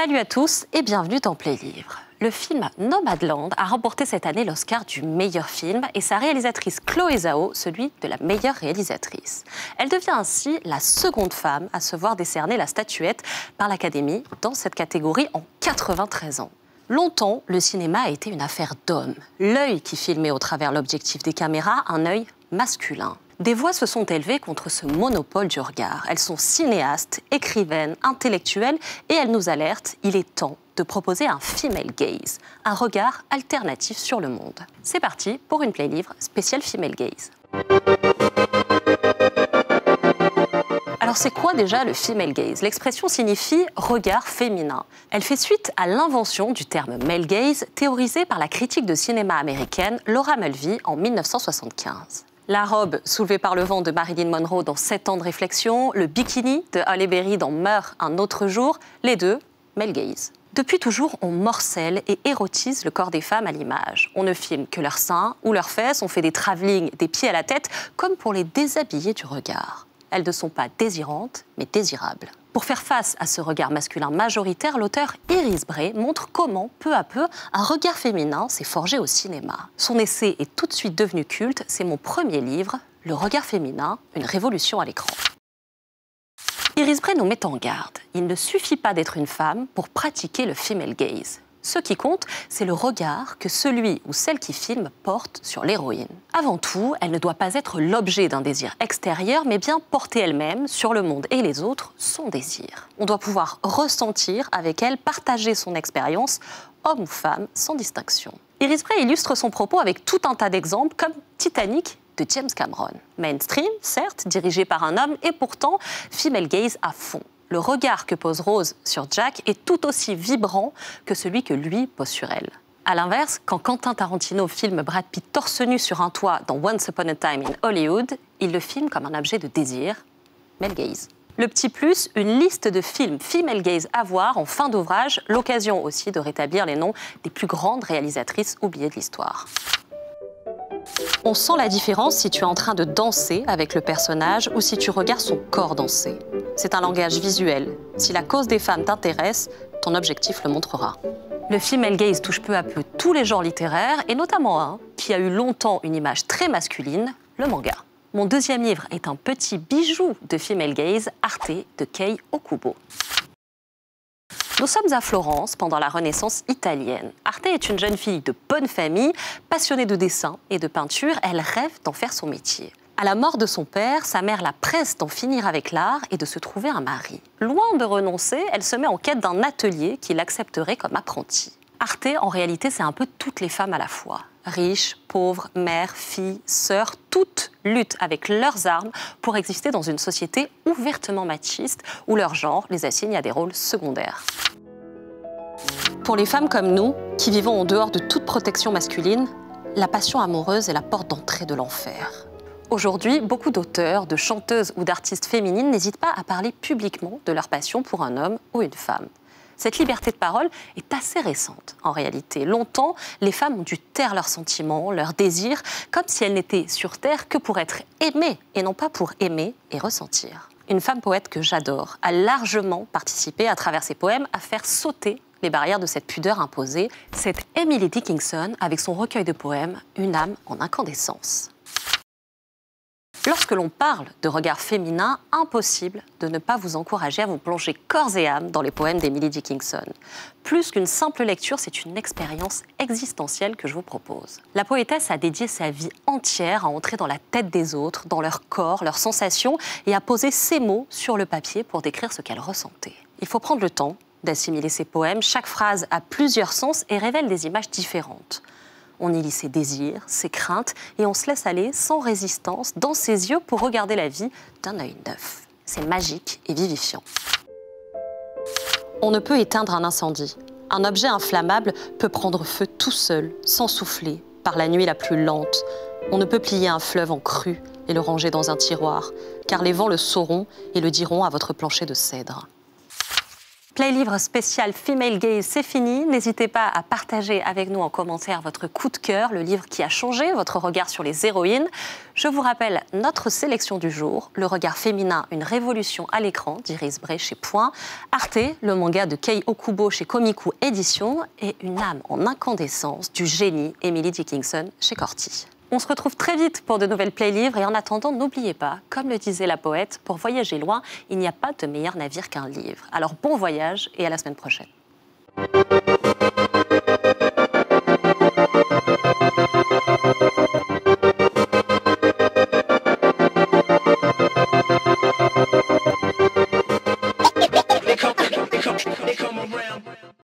Salut à tous et bienvenue dans Play Livre. Le film Nomadland a remporté cette année l'Oscar du meilleur film et sa réalisatrice Chloé Zhao celui de la meilleure réalisatrice. Elle devient ainsi la seconde femme à se voir décerner la statuette par l'Académie dans cette catégorie en 93 ans. Longtemps, le cinéma a été une affaire d'hommes. L'œil qui filmait au travers l'objectif des caméras, un œil masculin. Des voix se sont élevées contre ce monopole du regard. Elles sont cinéastes, écrivaines, intellectuelles et elles nous alertent. Il est temps de proposer un female gaze, un regard alternatif sur le monde. C'est parti pour une Play Livre spéciale female gaze. Alors c'est quoi déjà le female gaze? L'expression signifie regard féminin. Elle fait suite à l'invention du terme male gaze théorisé par la critique de cinéma américaine Laura Mulvey en 1975. La robe soulevée par le vent de Marilyn Monroe dans 7 ans de réflexion, le bikini de Halle Berry dans Meurt un autre jour, les deux, male gaze. Depuis toujours, on morcelle et érotise le corps des femmes à l'image. On ne filme que leurs seins ou leurs fesses, on fait des travelling des pieds à la tête, comme pour les déshabiller du regard. Elles ne sont pas désirantes, mais désirables. Pour faire face à ce regard masculin majoritaire, l'auteur Iris Bray montre comment, peu à peu, un regard féminin s'est forgé au cinéma. Son essai est tout de suite devenu culte, c'est mon premier livre, Le regard féminin, une révolution à l'écran. Iris Bray nous met en garde. Il ne suffit pas d'être une femme pour pratiquer le female gaze. Ce qui compte, c'est le regard que celui ou celle qui filme porte sur l'héroïne. Avant tout, elle ne doit pas être l'objet d'un désir extérieur, mais bien porter elle-même, sur le monde et les autres, son désir. On doit pouvoir ressentir avec elle, partager son expérience, homme ou femme, sans distinction. Iris Bray illustre son propos avec tout un tas d'exemples, comme Titanic de James Cameron. Mainstream, certes, dirigé par un homme, et pourtant, female gaze à fond. Le regard que pose Rose sur Jack est tout aussi vibrant que celui que lui pose sur elle. A l'inverse, quand Quentin Tarantino filme Brad Pitt torse nu sur un toit dans Once Upon a Time in Hollywood, il le filme comme un objet de désir, male gaze. Le petit plus, une liste de films female gaze à voir en fin d'ouvrage, l'occasion aussi de rétablir les noms des plus grandes réalisatrices oubliées de l'histoire. On sent la différence si tu es en train de danser avec le personnage ou si tu regardes son corps danser. C'est un langage visuel. Si la cause des femmes t'intéresse, ton objectif le montrera. Le female gaze touche peu à peu tous les genres littéraires, et notamment un qui a eu longtemps une image très masculine, le manga. Mon deuxième livre est un petit bijou de female gaze, Arte de Kei Okubo. Nous sommes à Florence pendant la Renaissance italienne. Arte est une jeune fille de bonne famille, passionnée de dessin et de peinture. Elle rêve d'en faire son métier. À la mort de son père, sa mère la presse d'en finir avec l'art et de se trouver un mari. Loin de renoncer, elle se met en quête d'un atelier qui l'accepterait comme apprenti. Arte, en réalité, c'est un peu toutes les femmes à la fois. Riches, pauvres, mères, filles, sœurs, toutes luttent avec leurs armes pour exister dans une société ouvertement machiste où leur genre les assigne à des rôles secondaires. Pour les femmes comme nous, qui vivons en dehors de toute protection masculine, la passion amoureuse est la porte d'entrée de l'enfer. Aujourd'hui, beaucoup d'auteurs, de chanteuses ou d'artistes féminines n'hésitent pas à parler publiquement de leur passion pour un homme ou une femme. Cette liberté de parole est assez récente, en réalité. Longtemps, les femmes ont dû taire leurs sentiments, leurs désirs, comme si elles n'étaient sur Terre que pour être aimées, et non pas pour aimer et ressentir. Une femme poète que j'adore a largement participé, à travers ses poèmes, à faire sauter les barrières de cette pudeur imposée. C'est Emily Dickinson, avec son recueil de poèmes « Une âme en incandescence ». Lorsque l'on parle de regard féminin, impossible de ne pas vous encourager à vous plonger corps et âme dans les poèmes d'Emily Dickinson. Plus qu'une simple lecture, c'est une expérience existentielle que je vous propose. La poétesse a dédié sa vie entière à entrer dans la tête des autres, dans leur corps, leurs sensations, et à poser ses mots sur le papier pour décrire ce qu'elle ressentait. Il faut prendre le temps d'assimiler ces poèmes. Chaque phrase a plusieurs sens et révèle des images différentes. On y lit ses désirs, ses craintes, et on se laisse aller sans résistance dans ses yeux pour regarder la vie d'un œil neuf. C'est magique et vivifiant. On ne peut éteindre un incendie. Un objet inflammable peut prendre feu tout seul, sans souffler, par la nuit la plus lente. On ne peut plier un fleuve en crue et le ranger dans un tiroir, car les vents le sauront et le diront à votre plancher de cèdre. Play-livre spécial Female Gaze, c'est fini. N'hésitez pas à partager avec nous en commentaire votre coup de cœur, le livre qui a changé votre regard sur les héroïnes. Je vous rappelle notre sélection du jour, Le regard féminin, une révolution à l'écran d'Iris Bray chez Point, Arte, le manga de Kei Okubo chez Komiku Éditions et Une âme en incandescence du génie Emily Dickinson chez Corti. On se retrouve très vite pour de nouvelles Play-livres et en attendant, n'oubliez pas, comme le disait la poète, pour voyager loin, il n'y a pas de meilleur navire qu'un livre. Alors bon voyage et à la semaine prochaine.